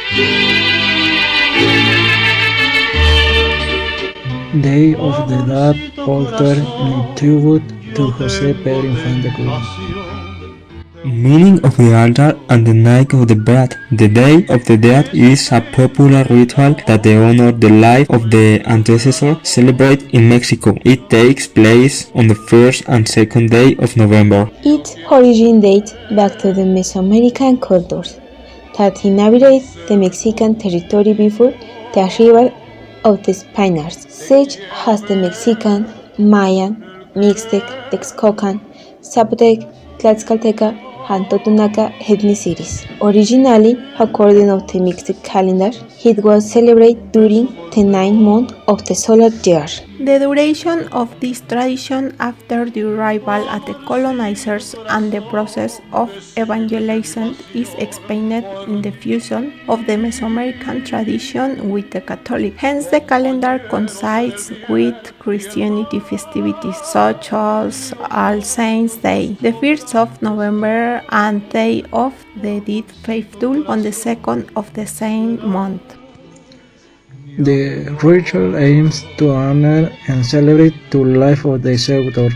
Day of the Dead altar in tribute to Jose Pedro Infante. Meaning of the altar and the Night of the Dead. The Day of the Dead is a popular ritual that honors the life of the ancestor celebrated in Mexico. It takes place on the first and second day of November. Its origin dates back to the Mesoamerican cultures that inhabited the Mexican territory before the arrival of the Spaniards, such as the Mexican, Mayan, Mixtec, Texcocan, Zapotec, Tlaxcalteca, and Totonaca ethnicities. Originally, according to the Mixtec calendar, it was celebrated during the 9th month of the solar year. The duration of this tradition after the arrival at the colonizers and the process of evangelization is explained in the fusion of the Mesoamerican tradition with the Catholic. Hence, the calendar coincides with Christianity festivities such as All Saints' Day, the 1st of November, and Day of the Dead Faithful on the 2nd of the same month. The ritual aims to honor and celebrate the life of the ancestor.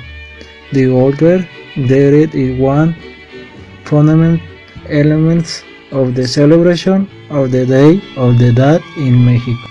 The altar death is one fundamental element of the celebration of the Day of the Dead in Mexico.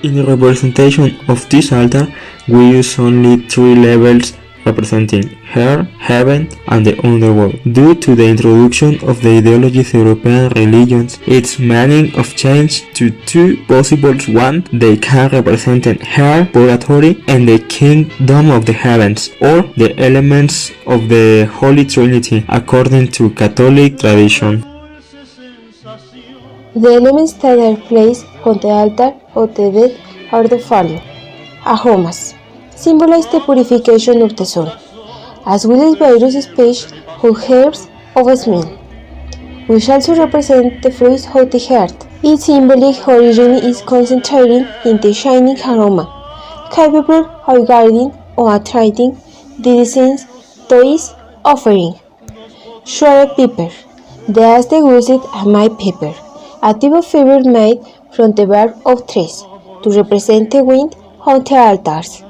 In the representation of this altar, we use only three levels representing hell, heaven, and the underworld. Due to the introduction of the ideologies European religions, its meaning of changed to two possible ones. They can represent hell, purgatory, and the kingdom of the heavens, or the elements of the Holy Trinity, according to Catholic tradition. The elements that are placed on the altar of the dead are the following: aromas symbolize the purification of the soul, as well as various species or herbs of smell, which also represent the fruits of the heart. Its symbolic origin is concentrating in the shining aroma, capable of guiding or attracting the deceased to its offering. Shredded pepper. The Aztec used amite pepper, a type of fiber made from the bark of trees, to represent the wind on the altars.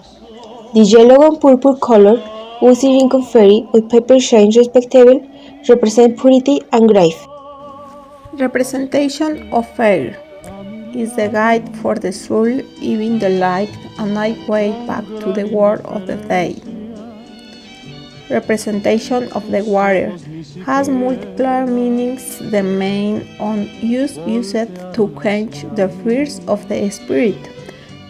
The yellow and purple color, used in confetti with pepper shine respectively, represent purity and grace. Representation of fire is the guide for the soul, giving the light a night way back to the world of the day. Representation of the water has multiple meanings. The main one used to quench the fears of the spirit.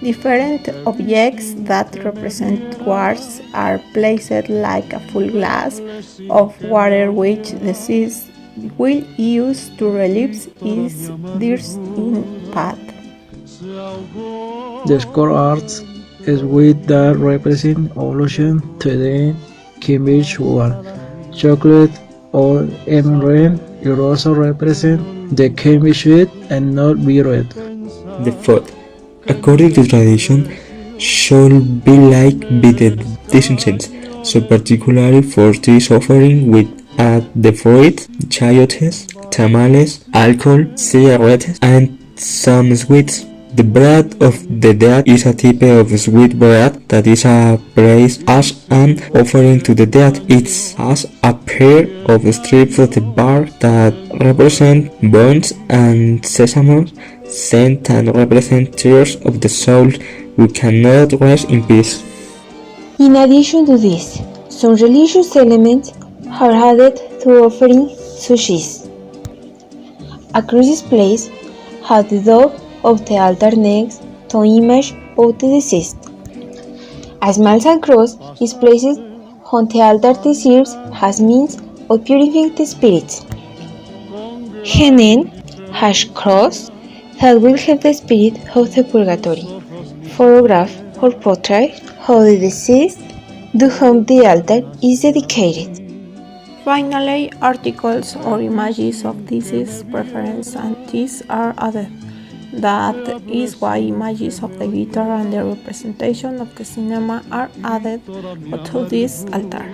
Different objects that represent waters are placed like a full glass of water which the deceased will use to relieve his thirst in path. The score arts is with that represent allusion to the Cambridge War. Chocolate or emerald it also represent the Cambridge sweet and not be red. The food, according to tradition, should be like with the incense, so particularly for this offering with at the fruit, chayotes, tamales, alcohol, cigarettes, and some sweets. The bread of the dead is a type of sweet bread that is placed as an offering to the dead. It has a pair of strips of the bark that represent bones and sesame scent and represent tears of the soul who cannot rest in peace. In addition to this, some religious elements are added to offering such as a cross is placed at the door of the altar next to image of the deceased. A small sand cross is placed on the altar that serves as means of purifying the spirits. Henen hash cross that will have the spirit of the purgatory. Photograph or portrait of the deceased to whom the altar is dedicated. Finally, articles or images of deceased preference and these are added. That is why images of the guitar and the representation of the cinema are added to this altar.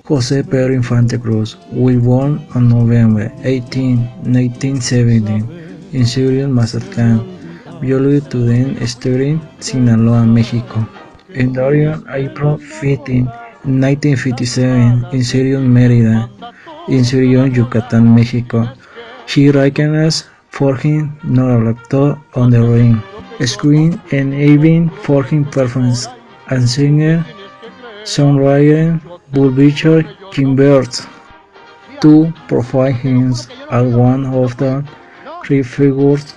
José Pedro Infante Cruz was born on November 18, 1917 in Ciudad Mazatlán, Violet to then studied Sinaloa, Mexico, and died on April 15, 1957 in Ciudad Mérida, in Ciudad Yucatán, Mexico. She recognized for his non-actor on the ring, screen, and even for his performance as singer, songwriter, publisher Kim Birds, to profile him as one of the three figures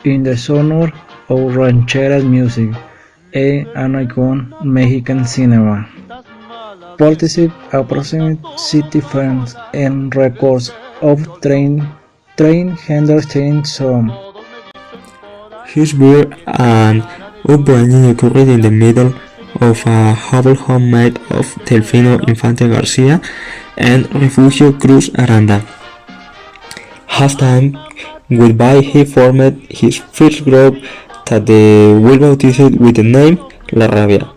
in the genre of rancheras music, an icon Mexican cinema. Participated approximately 60 films and records of 310 songs. His birth and upbringing occurred in the middle of a humble home made of Delfino Infante Garcia and Refugio Cruz Aranda. Half time went by, he formed his first group that they will bautized with the name La Rabia,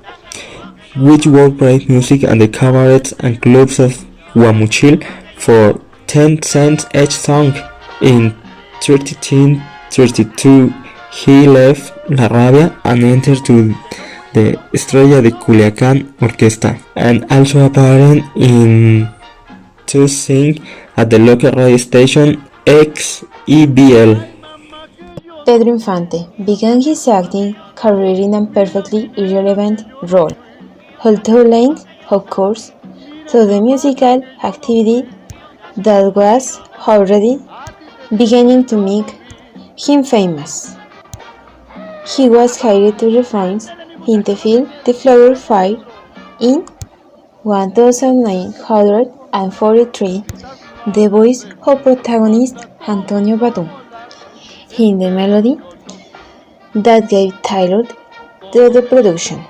which would play music at the cabarets and clubs of Guamuchil for 10 cents each song. In 1332, he left La Rabia and entered to the Estrella de Culiacán Orquesta, and also appeared in to sing at the local radio station XEBL. Pedro Infante began his acting career in a perfectly irrelevant role, although linked, of course, to the musical activity that was already beginning to make him famous. He was hired to reprise in the film The Flower Fire in 1943, the voice of protagonist Antonio Badú, in the melody that gave title to the production,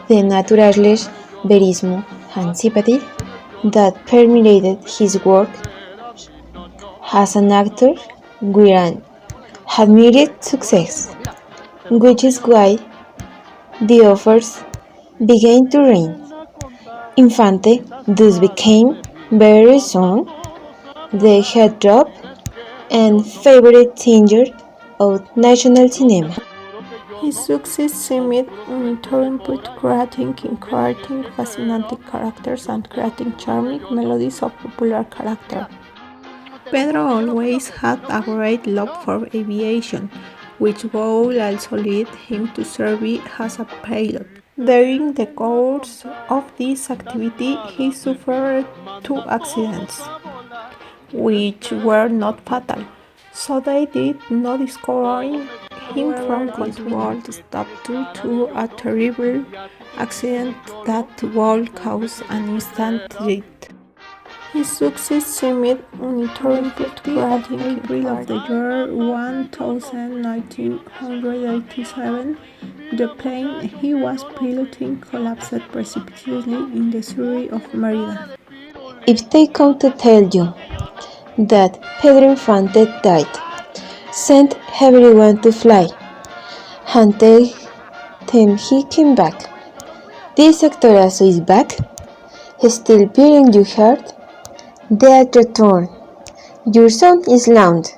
the natural verismo and sympathy that permeated his work as an actor with an admired success, which is why the offers began to rain. Infante thus became very soon the heartthrob and favorite singer of national cinema. His success seemed uninterrupted, creating fascinating characters and creating charming melodies of popular character. Pedro always had a great love for aviation, which would also lead him to serve as a pilot. During the course of this activity, he suffered 2 accidents, which were not fatal, so they did not discourage him from continuing to stop due to a terrible accident that would cause an instant death. His success seemed uninterrupted, creating in April of the year 1987, the plane he was piloting collapsed precipitously in the city of Merida. If they come to tell you that Pedro Infante died, send everyone to fly, and tell them he came back. This actorazo is back, still beating your heart. They return. Your song is launched.